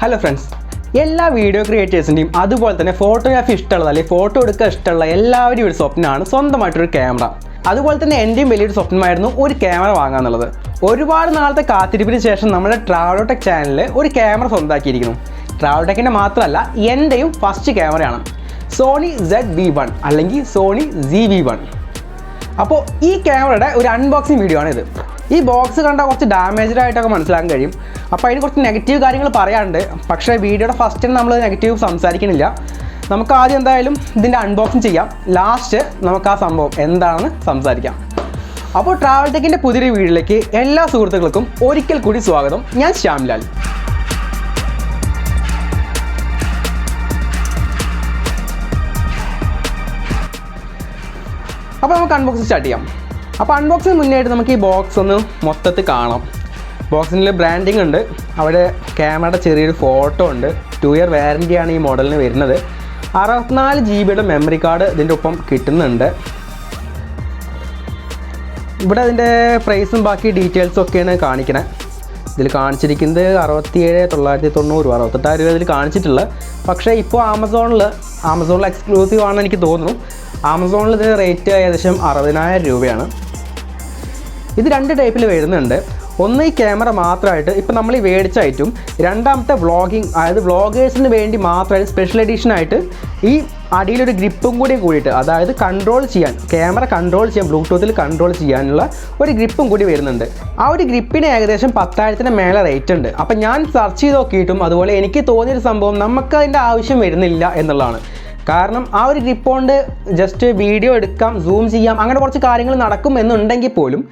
Hello friends, എല്ലാ video ക്രിയേറ്റേഴ്സിൻ്റെയും അതുപോലെ തന്നെ ഫോട്ടോഗ്രാഫി ഇഷ്ടമുള്ള അല്ലെങ്കിൽ ഫോട്ടോ എടുക്കാൻ ഇഷ്ടമുള്ള എല്ലാവരും ഒരു സ്വപ്നമാണ് സ്വന്തമായിട്ടൊരു ക്യാമറ. അതുപോലെ തന്നെ എൻ്റെയും വലിയൊരു സ്വപ്നമായിരുന്നു ഒരു ക്യാമറ വാങ്ങാന്നുള്ളത്. ഒരുപാട് നാളത്തെ കാത്തിരിപ്പിന് ശേഷം നമ്മുടെ ട്രാവലോടെക് ചാനലിൽ ഒരു ക്യാമറ സ്വന്തമാക്കിയിരിക്കുന്നു. ട്രാവലോടെക്കിൻ്റെ മാത്രമല്ല, എൻ്റെയും ഫസ്റ്റ് ക്യാമറയാണ് സോണി ZV-1 അല്ലെങ്കിൽ സോണി ZV-1. അപ്പോൾ ഈ ക്യാമറയുടെ ഒരു അൺബോക്സിങ് വീഡിയോ ആണിത്. ഈ ബോക്സ് കണ്ടാൽ കുറച്ച് ഡാമേജ്ഡ് ആയിട്ടൊക്കെ മനസ്സിലാക്കാൻ കഴിയും. അപ്പോൾ അതിന് കുറച്ച് നെഗറ്റീവ് കാര്യങ്ങൾ പറയാനുണ്ട്. പക്ഷേ വീഡിയോയുടെ ഫസ്റ്റ് നമ്മൾ നെഗറ്റീവ് സംസാരിക്കണില്ല. നമുക്ക് ആദ്യം എന്തായാലും ഇതിൻ്റെ അൺബോക്സിങ് ചെയ്യാം. ലാസ്റ്റ് നമുക്ക് ആ സംഭവം എന്താണെന്ന് സംസാരിക്കാം. അപ്പോൾ ട്രാവൽടെക്കിൻ്റെ പുതിയൊരു വീഡിയോയിലേക്ക് എല്ലാ സുഹൃത്തുക്കൾക്കും ഒരിക്കൽ കൂടി സ്വാഗതം. ഞാൻ ശ്യാംലാൽ. അപ്പോൾ നമുക്ക് അൺബോക്സിങ് സ്റ്റാർട്ട് ചെയ്യാം. അപ്പോൾ അൺബോക്സിന് മുന്നേയായിട്ട് നമുക്ക് ഈ ബോക്സ് ഒന്ന് മൊത്തത്തിൽ കാണാം. ബോക്സിൽ ബ്രാൻഡിങ് ഉണ്ട്, അവിടെ ക്യാമറയുടെ ചെറിയൊരു ഫോട്ടോ ഉണ്ട്. 2 ഇയർ വാറൻറ്റിയാണ് ഈ മോഡലിന് വരുന്നത്. 64 GB മെമ്മറി കാർഡ് ഇതിൻ്റെ ഒപ്പം കിട്ടുന്നുണ്ട്. ഇവിടെ അതിൻ്റെ പ്രൈസും ബാക്കി ഡീറ്റെയിൽസും ഒക്കെയാണ് കാണിക്കണത്. ഇതിൽ കാണിച്ചിരിക്കുന്നത് 67,990 രൂപ, 68,000 രൂപ ഇതിൽ കാണിച്ചിട്ടുള്ളത്. പക്ഷേ ഇപ്പോൾ ആമസോണിൽ എക്സ്ക്ലൂസീവ് ആണെന്ന് എനിക്ക് തോന്നുന്നു. ആമസോണിൽ ഇതിൻ്റെ റേറ്റ് ഏകദേശം 60,000 രൂപയാണ്. ഇത് 2 ടൈപ്പിൽ വരുന്നുണ്ട്. ഒന്ന് ഈ ക്യാമറ മാത്രമായിട്ട് ഇപ്പോൾ നമ്മൾ ഈ മേടിച്ചായിട്ടും, രണ്ടാമത്തെ വ്ളോഗിങ്, അതായത് വ്ളോഗേഴ്സിന് വേണ്ടി മാത്രമായിട്ട് സ്പെഷ്യൽ എഡിഷനായിട്ട് ഈ അടിയിലൊരു ഗ്രിപ്പും കൂടിയിട്ട്, അതായത് കൺട്രോൾ ചെയ്യാൻ, ക്യാമറ കൺട്രോൾ ചെയ്യാൻ, ബ്ലൂടൂത്തിൽ കൺട്രോൾ ചെയ്യാനുള്ള ഒരു ഗ്രിപ്പും കൂടി വരുന്നുണ്ട്. ആ ഒരു ഗ്രിപ്പിന് ഏകദേശം 10,000-ന് മേലെ റേറ്റ് ഉണ്ട്. അപ്പം ഞാൻ സെർച്ച് ചെയ്ത് നോക്കിയിട്ടും അതുപോലെ എനിക്ക് തോന്നിയൊരു സംഭവം നമുക്ക് അതിൻ്റെ ആവശ്യം വരുന്നില്ല എന്നുള്ളതാണ്. കാരണം ആ ഒരു ഗ്രിപ്പ് കൊണ്ട് ജസ്റ്റ് വീഡിയോ എടുക്കാം, സൂം ചെയ്യാം, അങ്ങനെ കുറച്ച് കാര്യങ്ങൾ നടക്കും എന്നുണ്ടെങ്കിൽ പോലും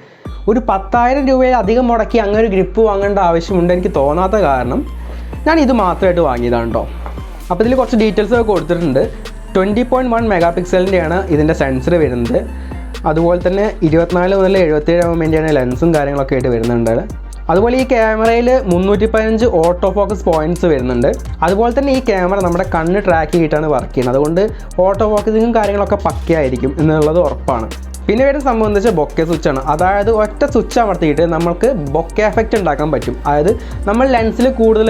ഒരു 10,000 രൂപയിൽ അധികം മുടക്കി അങ്ങനെ ഒരു ഗ്രിപ്പ് വാങ്ങേണ്ട ആവശ്യമുണ്ട് എനിക്ക് തോന്നാത്ത കാരണം ഞാൻ ഇത് മാത്രമായിട്ട് വാങ്ങിയതാണ് കേട്ടോ. അപ്പോൾ ഇതിൽ കുറച്ച് ഡീറ്റെയിൽസ് ഒക്കെ കൊടുത്തിട്ടുണ്ട്. 20.1 മെഗാ പിക്സലിൻ്റെയാണ് ഇതിൻ്റെ സെൻസർ വരുന്നത്. അതുപോലെ തന്നെ 24 മുതൽ 77 mm ലെൻസും കാര്യങ്ങളൊക്കെ ആയിട്ട് വരുന്നുണ്ട്. അതുപോലെ ഈ ക്യാമറയിൽ 315 ഓട്ടോ ഫോക്കസ് പോയിൻറ്റ്സ് വരുന്നുണ്ട്. അതുപോലെ തന്നെ ഈ ക്യാമറ നമ്മുടെ കണ്ണ് ട്രാക്ക് ചെയ്തിട്ടാണ് വർക്ക് ചെയ്യുന്നത്. അതുകൊണ്ട് ഓട്ടോ ഫോക്കസിങ്ങും കാര്യങ്ങളൊക്കെ പക്കയായിരിക്കും എന്നുള്ളത് ഉറപ്പാണ്. പിന്നെ വരുന്ന സംഭവം എന്താ വെച്ചാൽ ബൊക്കെ സ്വിച്ചാണ്. അതായത് ഒറ്റ സ്വിച്ച് അമർത്തിയിട്ട് നമുക്ക് ബൊക്കെ എഫക്റ്റ് ഉണ്ടാക്കാൻ പറ്റും. അതായത് നമ്മൾ ലെൻസിൽ കൂടുതൽ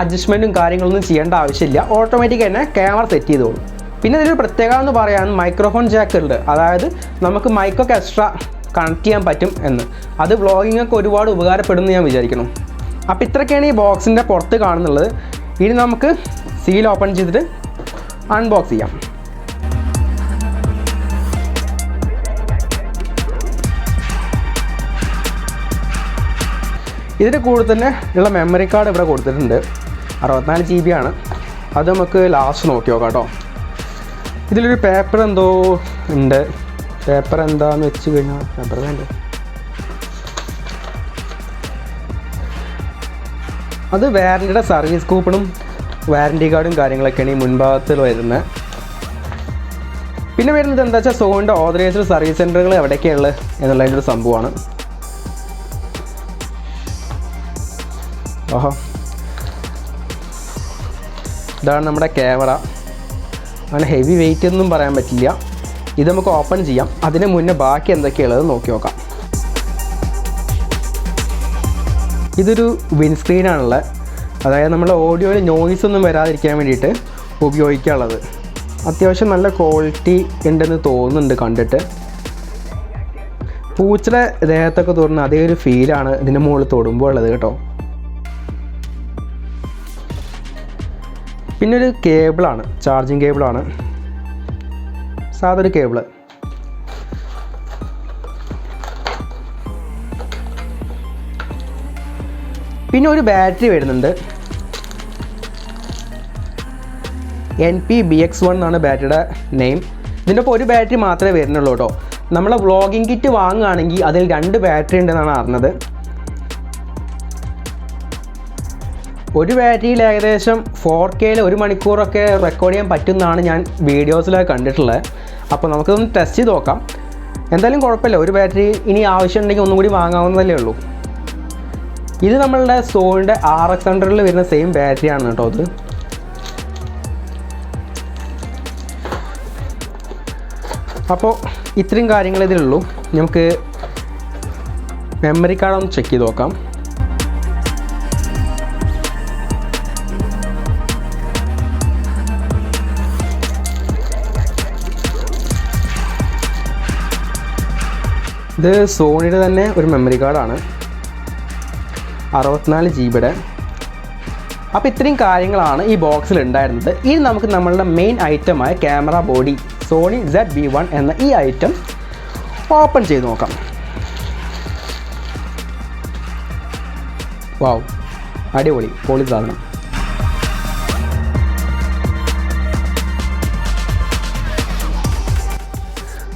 അഡ്ജസ്റ്റ്മെൻറ്റും കാര്യങ്ങളൊന്നും ചെയ്യേണ്ട ആവശ്യമില്ല, ഓട്ടോമാറ്റിക് തന്നെ ക്യാമറ സെറ്റ് ചെയ്തോളും. പിന്നെ ഇതിലൊരു പ്രത്യേകത എന്ന് പറയാൻ മൈക്രോഫോൺ ജാക്ക് ഉണ്ട്. അതായത് നമുക്ക് മൈക്കൊക്കെ എക്സ്ട്രാ കണക്ട് ചെയ്യാൻ പറ്റും എന്ന്. അത് വ്ളോഗിങ്ങൊക്കെ ഒരുപാട് ഉപകാരപ്പെടുമെന്ന് ഞാൻ വിചാരിക്കുന്നു. അപ്പോൾ ഇത്രയൊക്കെയാണ് ഈ ബോക്സിൻ്റെ പുറത്ത് കാണുന്നുള്ളത്. ഇനി നമുക്ക് സീൽ ഓപ്പൺ ചെയ്തിട്ട് അൺബോക്സ് ചെയ്യാം. ഇതിൻ്റെ കൂടെ തന്നെ ഉള്ള മെമ്മറി കാർഡ് ഇവിടെ കൊടുത്തിട്ടുണ്ട്. 64 GB ആണ്. അത് നമുക്ക് ലാസ്റ്റ് നോക്കി നോക്കാം കേട്ടോ. ഇതിലൊരു പേപ്പർ എന്തോ ഉണ്ട്. പേപ്പർ എന്താണെന്ന് വെച്ച് കഴിഞ്ഞാൽ പേപ്പർ വേണ്ട, അത് വാറൻറ്റിയുടെ സർവീസ് കൂപ്പണും വാറൻറ്റി കാർഡും കാര്യങ്ങളൊക്കെയാണ് ഈ മുൻഭാഗത്തിൽ വരുന്നത്. പിന്നെ വരുന്നത് എന്താ വെച്ചാൽ സോണിൻ്റെ ഓതറൈസ്ഡ് സർവീസ് സെൻറ്ററുകൾ എവിടെയൊക്കെയുള്ളത് എന്നുള്ളതിൻ്റെ ഒരു സംഭവമാണ്. ഓഹോ, ഇതാണ് നമ്മുടെ ക്യാമറ. അങ്ങനെ ഹെവി വെയിറ്റ് ഒന്നും പറയാൻ പറ്റില്ല. ഇത് നമുക്ക് ഓപ്പൺ ചെയ്യാം. അതിന് മുന്നേ ബാക്കി എന്തൊക്കെയുള്ളത് നോക്കി നോക്കാം. ഇതൊരു വിൻസ്ക്രീനാണുള്ളത്. അതായത് നമ്മുടെ ഓഡിയോയിൽ നോയ്സ് ഒന്നും വരാതിരിക്കാൻ വേണ്ടിയിട്ട് ഉപയോഗിക്കാനുള്ളത്. അത്യാവശ്യം നല്ല ക്വാളിറ്റി ഉണ്ടെന്ന് തോന്നുന്നുണ്ട് കണ്ടിട്ട്. പൂച്ചയുടെ ദേഹത്തൊക്കെ തോന്നുന്ന അതേ ഒരു ഫീലാണ് ഇതിൻ്റെ മുകളിൽ തൊടുമ്പോൾ ഉള്ളത് കേട്ടോ. പിന്നെ ഒരു കേബിളാണ്, ചാർജിങ് കേബിളാണ്, സാധാരണ കേബിള്. പിന്നെ ഒരു ബാറ്ററി വരുന്നുണ്ട്. NP-BX1 എന്നാണ് ബാറ്ററിയുടെ നെയിം. ഇതിൻ്റെ ഒപ്പം ഒരു ബാറ്ററി മാത്രമേ വരുന്നുള്ളൂ കേട്ടോ. നമ്മളെ വ്ളോഗിങ് കിറ്റ് വാങ്ങുകയാണെങ്കിൽ അതിൽ 2 ബാറ്ററി ഉണ്ടെന്നാണ് അറിഞ്ഞത്. ഒരു ബാറ്ററിയിൽ ഏകദേശം 4K 1 മണിക്കൂറൊക്കെ റെക്കോർഡ് ചെയ്യാൻ പറ്റുമെന്നാണ് ഞാൻ വീഡിയോസിലൊക്കെ കണ്ടിട്ടുള്ളത്. അപ്പോൾ നമുക്കൊന്ന് ടെസ്റ്റ് ചെയ്ത് നോക്കാം. എന്തായാലും കുഴപ്പമില്ല, ഒരു ബാറ്ററി ഇനി ആവശ്യമുണ്ടെങ്കിൽ ഒന്നും കൂടി വാങ്ങാവുന്നതല്ലേ ഉള്ളൂ. ഇത് നമ്മളുടെ സോണിൻ്റെ RX100 വരുന്ന സെയിം ബാറ്ററിയാണ് കേട്ടോ അത്. അപ്പോൾ ഇത്രയും കാര്യങ്ങൾ ഇതിലുള്ളൂ. നമുക്ക് മെമ്മറി കാർഡ് ഒന്ന് ചെക്ക് ചെയ്ത് നോക്കാം. ഇത് സോണിയുടെ തന്നെ ഒരു മെമ്മറി കാർഡാണ്, 64 GB. അപ്പോൾ ഇത്രയും കാര്യങ്ങളാണ് ഈ ബോക്സിൽ ഉണ്ടായിരുന്നത്. ഇനി നമുക്ക് നമ്മളുടെ മെയിൻ ഐറ്റമായ ക്യാമറ ബോഡി സോണി ZV-1 എന്ന ഈ ഐറ്റം ഓപ്പൺ ചെയ്ത് നോക്കാം. വാവ്, അടിപൊളി പൊളി സാധനം.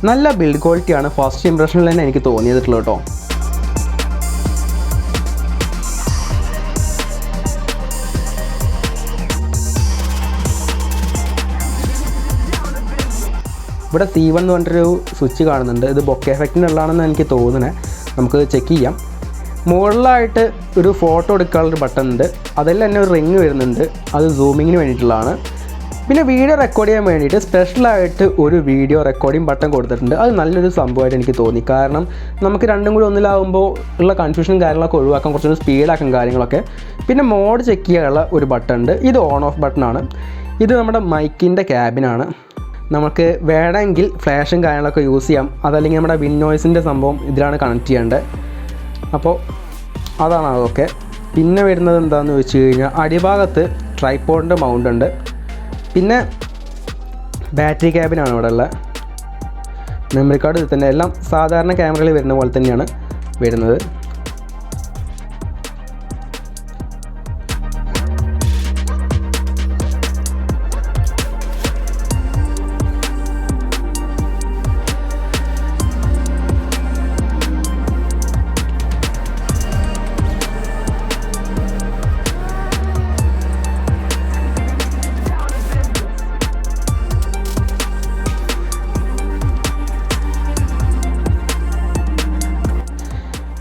നല്ല ബിൽഡ് ക്വാളിറ്റിയാണ് ഫസ്റ്റ് ഇംപ്രഷനിൽ തന്നെ എനിക്ക് തോന്നിയിട്ടുള്ളത് കേട്ടോ. ഇവിടെ C1 എന്ന് പറഞ്ഞിട്ടൊരു സ്വിച്ച് കാണുന്നുണ്ട്. ഇത് ബൊക്കെ എഫക്റ്റിനുള്ളതാണെന്ന് എനിക്ക് തോന്നുന്നത്. നമുക്ക് ചെക്ക് ചെയ്യാം. മുകളിലായിട്ട് ഒരു ഫോട്ടോ എടുക്കാനുള്ളൊരു ബട്ടൺ ഉണ്ട്. അതിൽ തന്നെ ഒരു റിങ് വരുന്നുണ്ട്, അത് സൂമിങ്ങിന് വേണ്ടിയിട്ടുള്ളതാണ്. പിന്നെ വീഡിയോ റെക്കോർഡ് ചെയ്യാൻ വേണ്ടിയിട്ട് സ്പെഷ്യലായിട്ട് ഒരു വീഡിയോ റെക്കോർഡിംഗ് ബട്ടൺ കൊടുത്തിട്ടുണ്ട്. അത് നല്ലൊരു സംഭവമായിട്ട് എനിക്ക് തോന്നി. കാരണം നമുക്ക് രണ്ടും കൂടി ഒന്നിലാവുമ്പോൾ ഉള്ള കൺഫ്യൂഷനും കാര്യങ്ങളൊക്കെ ഒഴിവാക്കാൻ, കുറച്ചൊരു സ്പീഡാക്കാൻ കാര്യങ്ങളൊക്കെ. പിന്നെ മോഡ് ചെക്ക് ചെയ്യാനുള്ള ഒരു ബട്ടൺ ഉണ്ട്. ഇത് ഓൺ ഓഫ് ബട്ടണാണ്. ഇത് നമ്മുടെ മൈക്കിൻ്റെ ക്യാബിനാണ്. നമുക്ക് വേണമെങ്കിൽ ഫ്ലാഷും കാര്യങ്ങളൊക്കെ യൂസ് ചെയ്യാം. അതല്ലെങ്കിൽ നമ്മുടെ വിൻ നോയ്സിൻ്റെ സംഭവം ഇതിലാണ് കണക്ട് ചെയ്യേണ്ടത്. അപ്പോൾ അതാണ് അതൊക്കെ. പിന്നെ വരുന്നത് എന്താണെന്ന് വെച്ച് കഴിഞ്ഞാൽ അടിഭാഗത്ത് ട്രൈപോഡിൻ്റെ മൗണ്ട് ഉണ്ട്. പിന്നെ ബാറ്ററി ക്യാബിനാണ് ഇവിടെ ഉള്ളത്. മെമ്മറി കാർഡ് ഇത് തന്നെ. എല്ലാം സാധാരണ ക്യാമറയിൽ വരുന്ന പോലെ തന്നെയാണ് വരുന്നത്.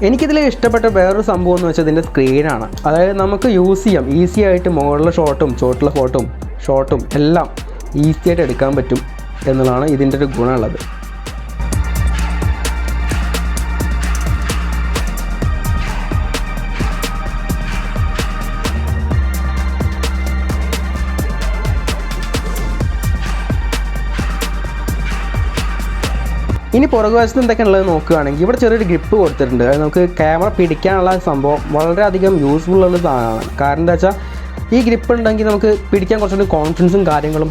എനിക്കിതിൽ ഇഷ്ടപ്പെട്ട വേറൊരു സംഭവം എന്ന് വെച്ചാൽ ഇതിൻ്റെ സ്ക്രീനാണ്. അതായത് നമുക്ക് യൂസ് ചെയ്യാം ഈസി ആയിട്ട്. മുകളിലെ ഷോട്ടും ചോട്ടിലെ ഷോട്ടും എല്ലാം ഈസി ആയിട്ട് എടുക്കാൻ പറ്റും എന്നുള്ളതാണ് ഇതിൻ്റെ ഒരു ഗുണമുള്ളത്. ഇനി പുറകുവശത്ത് എന്തൊക്കെയുള്ളത് നോക്കുകയാണെങ്കിൽ ഇവിടെ ചെറിയൊരു ഗ്രിപ്പ് കൊടുത്തിട്ടുണ്ട്. അത് നമുക്ക് ക്യാമറ പിടിക്കാനുള്ള സംഭവം വളരെയധികം യൂസ്ഫുൾ ഉള്ള സാധനമാണ്. കാരണം എന്താ വെച്ചാൽ ഈ ഗ്രിപ്പ് ഉണ്ടെങ്കിൽ നമുക്ക് പിടിക്കാൻ കുറച്ചുകൂടി കോൺഫിഡൻസും കാര്യങ്ങളും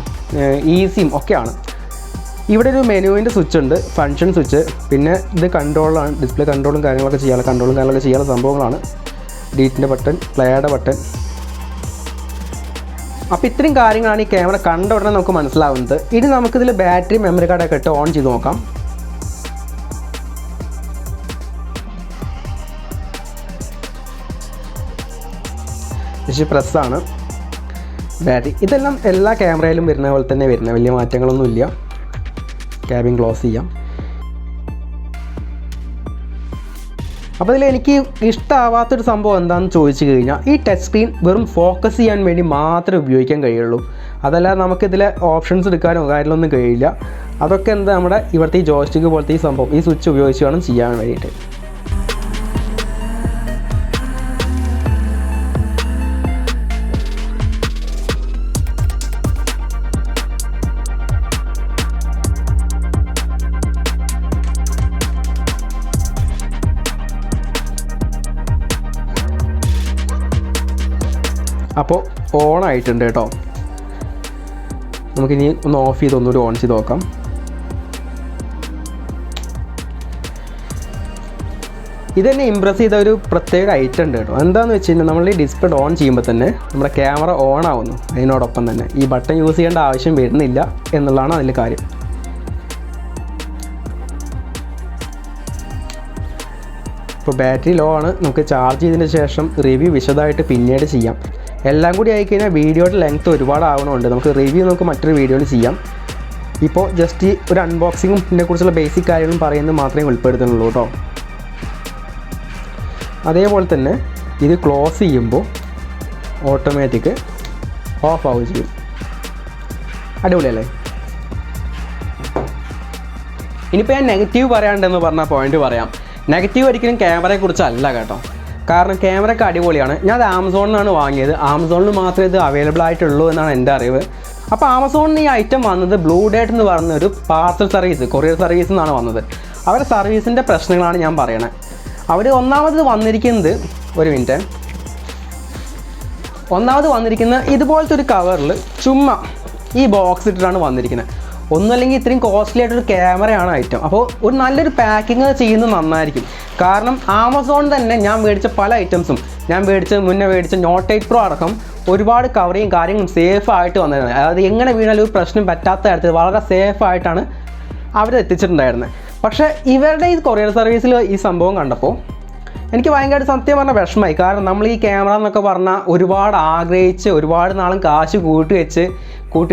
ഈസിയും ഒക്കെയാണ്. ഇവിടെ ഒരു മെനുവിൻ്റെ സ്വിച്ച് ഉണ്ട്, ഫങ്ഷൻ സ്വിച്ച്. പിന്നെ ഇത് കൺട്രോളാണ്, ഡിസ്പ്ലേ കൺട്രോളും കാര്യങ്ങളൊക്കെ ചെയ്യാനുള്ള സംഭവങ്ങളാണ്. ഡീറ്റിൻ്റെ ബട്ടൺ, പ്ലേയുടെ ബട്ടൺ. അപ്പോൾ ഇത്രയും കാര്യങ്ങളാണ് ഈ ക്യാമറ കണ്ട ഉടനെ നമുക്ക് മനസ്സിലാവുന്നത്. ഇനി നമുക്കിതിൽ ബാറ്ററി മെമ്മറി കാർഡൊക്കെ ഇട്ട് ഓൺ ചെയ്ത് നോക്കാം. പ്രസ്സാണ് ബാറ്ററി. ഇതെല്ലാം എല്ലാ ക്യാമറയിലും വരുന്ന പോലെ തന്നെ വരുന്നത്, വലിയ മാറ്റങ്ങളൊന്നുമില്ല. ക്യാബിൻ ക്ലോസ് ചെയ്യാം. അപ്പോൾ ഇതിൽ എനിക്ക് ഇഷ്ടമാവാത്തൊരു സംഭവം എന്താണെന്ന് ചോദിച്ചു കഴിഞ്ഞാൽ ഈ ടച്ച് സ്ക്രീൻ വെറും ഫോക്കസ് ചെയ്യാൻ വേണ്ടി മാത്രമേ ഉപയോഗിക്കാൻ കഴിയുള്ളൂ. അതല്ലാതെ നമുക്കിതിലെ ഓപ്ഷൻസ് എടുക്കാനോ കാര്യങ്ങളൊന്നും കഴിയില്ല. അതൊക്കെ എന്താ നമ്മുടെ ഇവിടുത്തെ ഈ ജോയ്സ്റ്റിക്ക് പോലത്തെ ഈ സംഭവം, ഈ സ്വിച്ച് ഉപയോഗിച്ച് വേണം ചെയ്യാൻ വേണ്ടിയിട്ട്. അപ്പോൾ ഓൺ ആയിട്ടുണ്ട് കേട്ടോ. നമുക്കിനി ഒന്ന് ഓഫ് ചെയ്ത് ഒന്നുകൂടി ഓൺ ചെയ്ത് നോക്കാം. ഇതെന്നെ ഇമ്പ്രസ് ചെയ്ത ഒരു പ്രത്യേക ഐറ്റം ഉണ്ട് കേട്ടോ. എന്താണെന്ന് വെച്ച് കഴിഞ്ഞാൽ നമ്മൾ ഈ ഡിസ്പ്ലേ ഓൺ ചെയ്യുമ്പോൾ തന്നെ നമ്മുടെ ക്യാമറ ഓൺ ആവുന്നു. അതിനോടൊപ്പം തന്നെ ഈ ബട്ടൺ യൂസ് ചെയ്യേണ്ട ആവശ്യം വരുന്നില്ല എന്നുള്ളതാണ് അതിൽ കാര്യം. ഇപ്പോൾ ബാറ്ററി ലോ ആണ്. നമുക്ക് ചാർജ് ചെയ്തതിന് ശേഷം റിവ്യൂ വിശദമായിട്ട് പിന്നീട് ചെയ്യാം. എല്ലാം കൂടി ആയിക്കഴിഞ്ഞാൽ വീഡിയോയുടെ ലെങ്ത്ത് ഒരുപാട് ആവണമുണ്ട്. നമുക്ക് റിവ്യൂ നമുക്ക് മറ്റൊരു വീഡിയോയിൽ ചെയ്യാം. ഇപ്പോൾ ജസ്റ്റ് ഒരു അൺബോക്സിങ്ങും ഇതിനെക്കുറിച്ചുള്ള ബേസിക് കാര്യങ്ങളും പറയുന്നത് മാത്രമേ ഉൾപ്പെടുത്തുന്നുള്ളൂ കേട്ടോ. അതേപോലെ തന്നെ ഇത് ക്ലോസ് ചെയ്യുമ്പോൾ ഓട്ടോമാറ്റിക് ഓഫ് ആവുകയും ചെയ്യും. അടിപൊളിയല്ലേ? ഇനിയിപ്പോൾ ഞാൻ നെഗറ്റീവ് പറയാണ്ടെന്ന് പറഞ്ഞ പോയിന്റ് പറയാം. നെഗറ്റീവ് ഒരിക്കലും ക്യാമറയെക്കുറിച്ചല്ല കേട്ടോ. കാരണം ക്യാമറയ്ക്ക് അടിപൊളിയാണ്. ഞാൻ അത് ആമസോണിൽ നിന്നാണ് വാങ്ങിയത്. ആമസോണിൽ മാത്രമേ ഇത് അവൈലബിൾ ആയിട്ടുള്ളൂ എന്നാണ് എൻ്റെ അറിവ്. അപ്പോൾ ആമസോണിൽ ഈ ഐറ്റം വന്നത് ബ്ലൂ ഡേറ്റ് എന്ന് പറയുന്ന ഒരു പാർസൽ സർവീസ്, കൊറിയർ സർവീസ് എന്നാണ് വന്നത്. അവരുടെ സർവീസിൻ്റെ പ്രശ്നങ്ങളാണ് ഞാൻ പറയണത്. അവർ ഒന്നാമത് വന്നിരിക്കുന്നത്, ഒരു മിനിറ്റ്, ഒന്നാമത് വന്നിരിക്കുന്ന ഇതുപോലത്തെ ഒരു കവറിൽ ചുമ്മാ ഈ ബോക്സ് ഇട്ടിട്ടാണ് വന്നിരിക്കുന്നത്. ഒന്നുമല്ലെങ്കിൽ ഇത്രയും കോസ്റ്റ്ലി ആയിട്ടൊരു ക്യാമറയാണ് ഐറ്റം. അപ്പോൾ ഒരു നല്ലൊരു പാക്കിങ് ചെയ്യുന്നത് നന്നായിരിക്കും. കാരണം ആമസോൺ തന്നെ ഞാൻ മേടിച്ച പല ഐറ്റംസും, ഞാൻ മുന്നേ മേടിച്ച നോട്ട് 8 Pro അടക്കം ഒരുപാട് കവറിങ് കാര്യങ്ങളും സേഫ് ആയിട്ട് വന്നതാണ്. അതായത് എങ്ങനെ വീണാലും ഒരു പ്രശ്നം പറ്റാത്ത തരത്തിൽ വളരെ സേഫ് ആയിട്ടാണ് അവർ എത്തിച്ചിട്ടുണ്ടായിരുന്നത്. പക്ഷേ ഇവരുടെ ഈ കൊറിയർ സർവീസിൽ ഈ സംഭവം കണ്ടപ്പോൾ എനിക്ക് ഭയങ്കരമായിട്ട് സത്യം പറഞ്ഞാൽ വിഷമമായി. കാരണം നമ്മൾ ഈ ക്യാമറ എന്നൊക്കെ പറഞ്ഞാൽ ഒരുപാട് ആഗ്രഹിച്ച് ഒരുപാട് നാളും കാശ് കൂട്ടി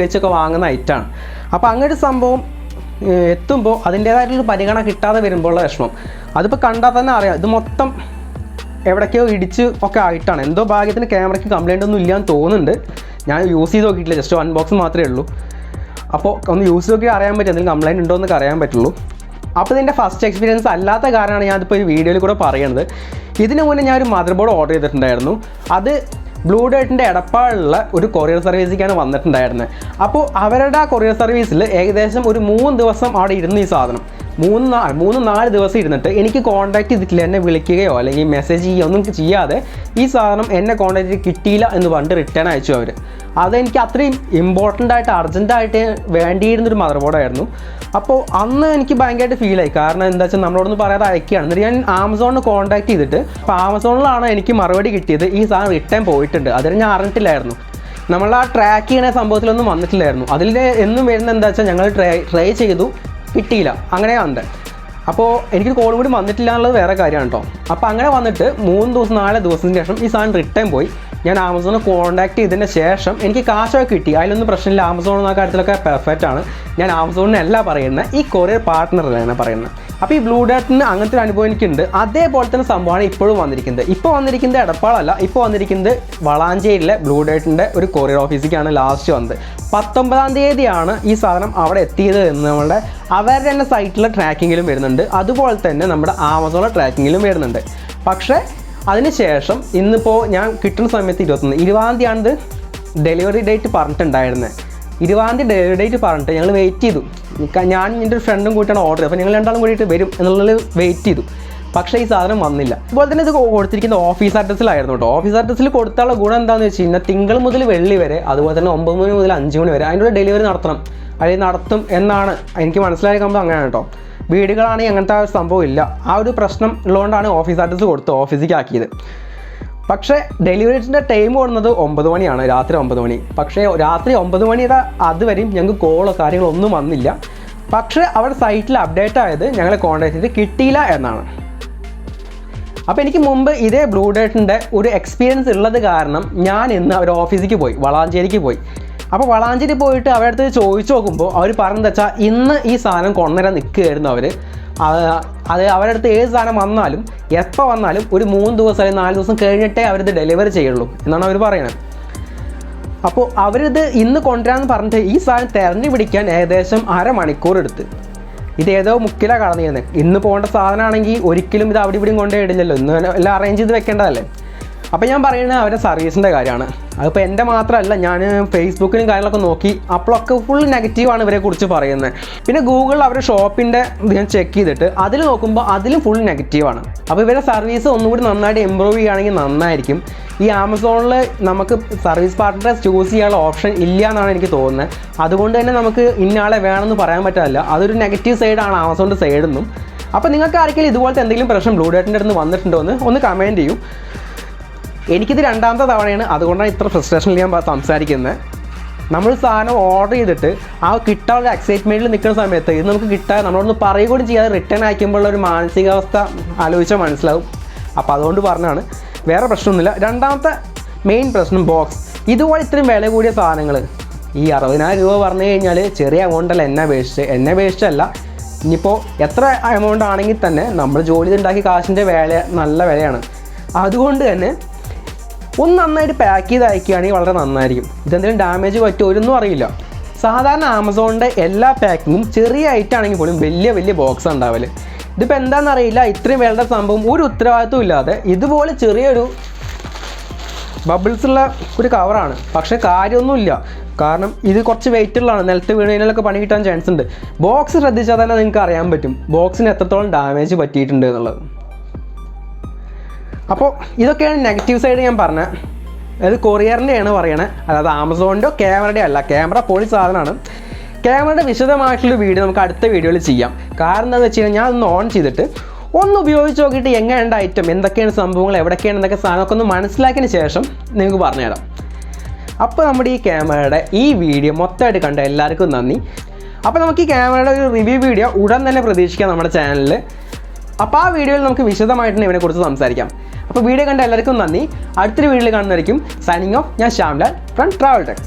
വെച്ചൊക്കെ വാങ്ങുന്ന ഐറ്റമാണ്. അപ്പോൾ അങ്ങനൊരു സംഭവം എത്തുമ്പോൾ അതിൻ്റേതായിട്ടുള്ളൊരു പരിഗണന കിട്ടാതെ വരുമ്പോഴുള്ള വിഷമം അതിപ്പോൾ കണ്ടാൽ തന്നെ അറിയാം. ഇത് മൊത്തം എവിടേക്കോ ഇടിച്ച് ഒക്കെ ആയിട്ടാണ്. എന്തോ ഭാഗ്യത്തിന് ക്യാമറയ്ക്ക് കംപ്ലൈൻ്റ് ഒന്നും ഇല്ലയെന്ന് തോന്നുന്നുണ്ട്. ഞാൻ യൂസ് ചെയ്ത് നോക്കിയിട്ടില്ല, ജസ്റ്റ് അൺബോക്സ് മാത്രമേ ഉള്ളൂ. അപ്പോൾ ഒന്ന് യൂസ് നോക്കി അറിയാൻ പറ്റും എന്തെങ്കിലും കംപ്ലൈൻറ്റ് ഉണ്ടോ എന്നൊക്കെ അറിയാൻ പറ്റുള്ളൂ. അപ്പോൾ ഇതിൻ്റെ ഫസ്റ്റ് എക്സ്പീരിയൻസ് അല്ലാത്ത കാരണമാണ് ഞാനിപ്പോൾ ഒരു വീഡിയോയിൽ കൂടെ പറയുന്നത്. ഇതിന് മുന്നേ ഞാൻ ഒരു മദർ ബോർഡ് ഓർഡർ ചെയ്തിട്ടുണ്ടായിരുന്നു. അത് ബ്ലൂ ഡേർട്ടിൻ്റെ എടപ്പാളിലുള്ള ഒരു കൊറിയർ സർവീസിലേക്കാണ് വന്നിട്ടുണ്ടായിരുന്നത്. അപ്പോൾ അവരുടെ ആ കൊറിയർ സർവീസിൽ ഏകദേശം ഒരു 3 ദിവസം അവിടെ ഇരുന്ന് ഈ സാധനം 3-4 ദിവസം ഇരുന്നിട്ട് എനിക്ക് കോൺടാക്ട് ചെയ്തിട്ടില്ല. എന്നെ വിളിക്കുകയോ അല്ലെങ്കിൽ മെസ്സേജ് ചെയ്യുകയോ ഒന്നും ചെയ്യാതെ ഈ സാധനം എന്നെ കോൺടാക്ട് ചെയ്ത് കിട്ടിയില്ല എന്ന് പറഞ്ഞിട്ട് റിട്ടേൺ അയച്ചു അവർ. അതെനിക്ക് അത്രയും ഇമ്പോർട്ടൻ്റ് ആയിട്ട് അർജൻറ്റായിട്ട് വേണ്ടിയിരുന്നൊരു മദർ ബോർഡായിരുന്നു. അപ്പോൾ അന്ന് എനിക്ക് ഭയങ്കരമായിട്ട് ഫീലായി. കാരണം എന്താ വെച്ചാൽ നമ്മളോടൊന്നും പറയാതെ അയക്കുകയാണ്. എന്നിട്ട് ഞാൻ ആമസോണിന് കോൺടാക്ട് ചെയ്തിട്ട് അപ്പോൾ ആമസോണിലാണ് എനിക്ക് മറുപടി കിട്ടിയത് ഈ സാധനം റിട്ടേൺ പോയിട്ടുണ്ട്. അതിന് ഞാൻ അറിഞ്ഞിട്ടില്ലായിരുന്നു. നമ്മൾ ആ ട്രാക്ക് ചെയ്യുന്ന സംഭവത്തിലൊന്നും വന്നിട്ടില്ലായിരുന്നു. അതിൽ എന്നും വരുന്നത് എന്താ വെച്ചാൽ ഞങ്ങൾ ട്രൈ ചെയ്തു, കിട്ടിയില്ല, അങ്ങനെയാണ്. അപ്പോൾ എനിക്ക് കോൾ കൂടി വന്നിട്ടില്ല എന്നുള്ളത് വേറെ കാര്യമാണ് കേട്ടോ. അപ്പോൾ അങ്ങനെ വന്നിട്ട് 3-4 ദിവസത്തിന് ശേഷം ഈ സാധനം റിട്ടേൺ പോയി. ഞാൻ ആമസോണിനെ കോൺടാക്ട് ചെയ്തതിന് ശേഷം എനിക്ക് കാശൊക്കെ കിട്ടി. അതിലൊന്നും പ്രശ്നമില്ല. ആമസോൺ എന്ന കാര്യത്തിലൊക്കെ പെർഫെക്റ്റ് ആണ്. ഞാൻ ആമസോണിനല്ല പറയുന്നത്, ഈ കൊറിയർ പാർട്ട്ണറിലാണ് പറയുന്നത്. അപ്പോൾ ഈ ബ്ലൂ ഡേർട്ടിന് അങ്ങനത്തെ ഒരു അനുഭവം എനിക്കുണ്ട്. അതേപോലെ തന്നെ സംഭവമാണ് ഇപ്പോഴും വന്നിരിക്കുന്നത്. ഇപ്പോൾ വന്നിരിക്കുന്നത് എടപ്പാളല്ല, ഇപ്പോൾ വന്നിരിക്കുന്നത് വളാഞ്ചേരിയിലെ ബ്ലൂ ഡേർട്ടിൻ്റെ ഒരു കൊറിയർ ഓഫീസിലേക്കാണ് ലാസ്റ്റ് വന്നത്. 19-ാം തീയതിയാണ് ഈ സാധനം അവിടെ എത്തിയത് എന്ന് നമ്മളുടെ അവരുടെ തന്നെ സൈറ്റിലെ ട്രാക്കിങ്ങിലും വരുന്നുണ്ട്. അതുപോലെ തന്നെ നമ്മുടെ ആമസോണിലെ ട്രാക്കിങ്ങിലും വരുന്നുണ്ട്. പക്ഷേ അതിനുശേഷം ഇന്നിപ്പോൾ ഞാൻ കിട്ടുന്ന സമയത്ത് 20-ാം തീയതിയാണിത് ഡെലിവറി ഡേറ്റ് പറഞ്ഞിട്ടുണ്ടായിരുന്നത്. 20-ാം തീയതി ഡെലിവറി ഡേറ്റ് പറഞ്ഞിട്ട് ഞങ്ങൾ വെയിറ്റ് ചെയ്തു. ഞാൻ എൻ്റെ ഒരു ഫ്രണ്ടും കൂട്ടിയാണ് ഓർഡർ ചെയ്തത്. അപ്പോൾ ഞങ്ങൾ രണ്ടാളും കൂടിയിട്ട് വരും എന്നുള്ളത് വെയിറ്റ് ചെയ്തു. പക്ഷേ ഈ സാധനം വന്നില്ല. അതുപോലെ തന്നെ ഇത് കൊടുത്തിരിക്കുന്ന ഓഫീസ് അഡ്രസ്സിലായിരുന്നു കേട്ടോ. ഓഫീസ് അഡ്രസ്സിൽ കൊടുത്താലുള്ള ഗുണം എന്താണെന്ന് വെച്ച് കഴിഞ്ഞാൽ തിങ്കൾ മുതൽ വെള്ളി വരെ, അതുപോലെ തന്നെ 9 മണി മുതൽ 5 മണി വരെ അതിൻ്റെ ഡെലിവറി നടത്തണം, അല്ലെങ്കിൽ നടത്തും എന്നാണ് എനിക്ക് മനസ്സിലാക്കുമ്പോൾ. അങ്ങനെയാണ് കേട്ടോ. വീടുകളാണെങ്കിൽ അങ്ങനത്തെ ആ ഒരു സംഭവം ഇല്ല. ആ ഒരു പ്രശ്നം ഉള്ളതുകൊണ്ടാണ് ഓഫീസ് അഡ്രസ്സ് കൊടുത്ത് ഓഫീസിലേക്ക് ആക്കിയത്. പക്ഷേ ഡെലിവറിൻ്റെ ടൈം കൊടുക്കുന്നത് 9 മണിയാണ്, രാത്രി 9 മണി. പക്ഷേ രാത്രി 9 മണിയുടെ അതുവരെയും ഞങ്ങൾക്ക് കോളോ കാര്യങ്ങളോ ഒന്നും വന്നില്ല. പക്ഷേ അവരുടെ സൈറ്റിൽ അപ്ഡേറ്റ് ആയത് ഞങ്ങളെ കോൺടാക്ട് ചെയ്ത് കിട്ടിയില്ല എന്നാണ്. അപ്പോൾ എനിക്ക് മുമ്പ് ഇതേ ബ്ലൂ ഡേർട്ടിൻ്റെ ഒരു എക്സ്പീരിയൻസ് ഉള്ളത് കാരണം ഞാൻ ഇന്ന് അവരുടെ ഓഫീസിലേക്ക് പോയി, വളാഞ്ചേരിക്ക് പോയി. അപ്പോൾ വളാഞ്ചേരി പോയിട്ട് അവരുടെ അടുത്ത് ചോദിച്ചു നോക്കുമ്പോൾ അവർ പറഞ്ഞതെന്ന് വെച്ചാൽ ഇന്ന് ഈ സാധനം കൊണ്ടുവരാൻ നിൽക്കുകയായിരുന്നു അവർ. അത് അവരുടെ അടുത്ത് ഏത് സാധനം വന്നാലും എപ്പോൾ വന്നാലും ഒരു 3 ദിവസം അല്ലെങ്കിൽ 4 ദിവസം കഴിഞ്ഞിട്ടേ അവരിത് ഡെലിവറി ചെയ്യുള്ളൂ എന്നാണ് അവർ പറയുന്നത്. അപ്പോൾ അവരിത് ഇന്ന് കൊണ്ടുവരാമെന്ന് പറഞ്ഞിട്ട് ഈ സാധനം തിരഞ്ഞു പിടിക്കാൻ ഏകദേശം 1/2 മണിക്കൂർ എടുത്ത്. ഇതേതോ മുക്കിലാണ് കടന്നിരുന്നത്. ഇന്ന് പോകേണ്ട സാധനമാണെങ്കിൽ ഒരിക്കലും ഇത് അവിടെ ഇവിടെയും കൊണ്ടേ ഇടില്ലല്ലോ, ഇന്ന് എല്ലാം അറേഞ്ച് ചെയ്ത് വെക്കേണ്ടതല്ലേ. അപ്പോൾ ഞാൻ പറയുന്നത് അവരുടെ സർവീസിൻ്റെ കാര്യമാണ്. അതിപ്പോൾ എൻ്റെ മാത്രമല്ല, ഞാൻ ഫേസ്ബുക്കിലും കാര്യങ്ങളൊക്കെ നോക്കി, അപ്പോഴൊക്കെ ഫുൾ നെഗറ്റീവാണ് ഇവരെ കുറിച്ച് പറയുന്നത്. പിന്നെ ഗൂഗിളിൽ അവരുടെ ഷോപ്പിൻ്റെ ഞാൻ ചെക്ക് ചെയ്തിട്ട് അതിൽ നോക്കുമ്പോൾ അതിലും ഫുൾ നെഗറ്റീവാണ്. അപ്പോൾ ഇവരുടെ സർവീസ് ഒന്നുകൂടി നന്നായിട്ട് ഇമ്പ്രൂവ് ചെയ്യുകയാണെങ്കിൽ നന്നായിരിക്കും. ഈ ആമസോണിൽ നമുക്ക് സർവീസ് പാർട്ട്ണറെ ചൂസ് ചെയ്യാനുള്ള ഓപ്ഷൻ ഇല്ല എന്നാണ് എനിക്ക് തോന്നുന്നത്. അതുകൊണ്ട് തന്നെ നമുക്ക് ഇന്നയാളെ വേണമെന്ന് പറയാൻ പറ്റില്ല. അതൊരു നെഗറ്റീവ് സൈഡാണ് ആമസോണിൻ്റെ സൈഡെന്നും. അപ്പോൾ നിങ്ങൾക്ക് ആർക്കെങ്കിലും ഇതുപോലത്തെ എന്തെങ്കിലും പ്രശ്നം ബ്ലൂ ഡേർട്ടിൻ്റെ അടുത്ത് വന്നിട്ടുണ്ടോ എന്ന് ഒന്ന് കമൻറ്റ് ചെയ്യൂ. എനിക്കിത് 2ാമത്തെ തവണയാണ്, അതുകൊണ്ടാണ് ഇത്ര ഫ്രസ്ട്രേഷനിൽ ഞാൻ സംസാരിക്കുന്നത്. നമ്മൾ സാധനം ഓർഡർ ചെയ്തിട്ട് ആ കിട്ടാനുള്ള എക്സൈറ്റ്മെൻറ്റിൽ നിൽക്കുന്ന സമയത്ത് ഇത് നമുക്ക് കിട്ടാൻ നമ്മളൊന്ന് പറയുക കൂടി ചെയ്യാതെ റിട്ടേൺ അയക്കുമ്പോഴുള്ള ഒരു മാനസികാവസ്ഥ ആലോചിച്ചാൽ മനസ്സിലാവും. അപ്പോൾ അതുകൊണ്ട് പറഞ്ഞാണ്, വേറെ പ്രശ്നമൊന്നുമില്ല. 2ാമത്തെ മെയിൻ പ്രശ്നം ബോക്സ്. ഇതുപോലെ ഇത്രയും വില കൂടിയ സാധനങ്ങൾ ഈ 60,000 രൂപ പറഞ്ഞു കഴിഞ്ഞാൽ ചെറിയ എമൗണ്ടല്ല. എന്നെ അപേക്ഷിച്ചല്ല, ഇനിയിപ്പോൾ എത്ര എമൗണ്ട് ആണെങ്കിൽ തന്നെ നമ്മൾ ജോലി ചെയ്തുണ്ടാക്കിയ കാശിൻ്റെ നല്ല വിലയാണ്. അതുകൊണ്ട് തന്നെ ഒന്ന് നന്നായിട്ട് പാക്ക് ചെയ്ത് അയക്കുകയാണെങ്കിൽ വളരെ നന്നായിരിക്കും. ഇതെന്തെങ്കിലും ഡാമേജ് പറ്റുമോ ഒന്നും അറിയില്ല. സാധാരണ ആമസോണിൻ്റെ എല്ലാ പാക്കിങ്ങും ചെറിയ ഐറ്റം ആണെങ്കിൽ പോലും വലിയ ബോക്സ് ഉണ്ടാവല്. ഇതിപ്പോൾ എന്താണെന്നറിയില്ല, ഇത്രയും വിലയുടെ സംഭവം ഒരു ഉത്തരവാദിത്വം ഇല്ലാതെ ഇതുപോലെ ചെറിയൊരു ബബിൾസ് ഉള്ള ഒരു കവറാണ്, പക്ഷേ കാര്യമൊന്നുമില്ല. കാരണം ഇത് കുറച്ച് വെയിറ്റുള്ളതാണ്, നിലത്ത് വീണതിനൊക്കെ പണി കിട്ടാൻ ചാൻസ് ഉണ്ട്. ബോക്സ് ശ്രദ്ധിച്ചാൽ തന്നെ നിങ്ങൾക്ക് അറിയാൻ പറ്റും ബോക്സിന് എത്രത്തോളം ഡാമേജ് പറ്റിയിട്ടുണ്ട് എന്നുള്ളത്. അപ്പോൾ ഇതൊക്കെയാണ് നെഗറ്റീവ് സൈഡ് ഞാൻ പറഞ്ഞത്. അത് കൊറിയറിൻ്റെയാണ് പറയണത്, അതായത് ആമസോണിൻ്റെയോ ക്യാമറയുടെ അല്ല. ക്യാമറ പൊളി സാധനമാണ്. ക്യാമറയുടെ വിശദമായിട്ടുള്ള വീഡിയോ നമുക്ക് അടുത്ത വീഡിയോയിൽ ചെയ്യാം. കാരണം എന്താണെന്ന് വെച്ച് കഴിഞ്ഞാൽ ഞാൻ ഒന്ന് ഓൺ ചെയ്തിട്ട് ഒന്ന് ഉപയോഗിച്ച് നോക്കിയിട്ട് എങ്ങനെയുണ്ട് ഐറ്റം, എന്തൊക്കെയാണ് സംഭവങ്ങൾ, എവിടെയൊക്കെയാണ് എന്തൊക്കെ സാധനമൊക്കെ ഒന്ന് മനസ്സിലാക്കിയതിന് ശേഷം നിങ്ങൾക്ക് പറഞ്ഞുതരാം. അപ്പോൾ നമ്മുടെ ഈ ക്യാമറയുടെ ഈ വീഡിയോ മൊത്തമായിട്ട് കണ്ട എല്ലാവർക്കും നന്ദി. അപ്പോൾ നമുക്ക് ഈ ക്യാമറയുടെ ഒരു റിവ്യൂ വീഡിയോ ഉടൻ തന്നെ പ്രതീക്ഷിക്കാം നമ്മുടെ ചാനലിൽ. അപ്പോൾ ആ വീഡിയോയിൽ നമുക്ക് വിശദമായിട്ട് ഇതിനെക്കുറിച്ച് സംസാരിക്കാം. അപ്പോൾ വീഡിയോ കണ്ട എല്ലാവർക്കും നന്ദി. അടുത്തൊരു വീഡിയോയിൽ കാണുന്നതായിരിക്കും. Signing off. ഞാൻ ശ്യാംലാൽ ഫ്രം ട്രാവൽ ടെക്.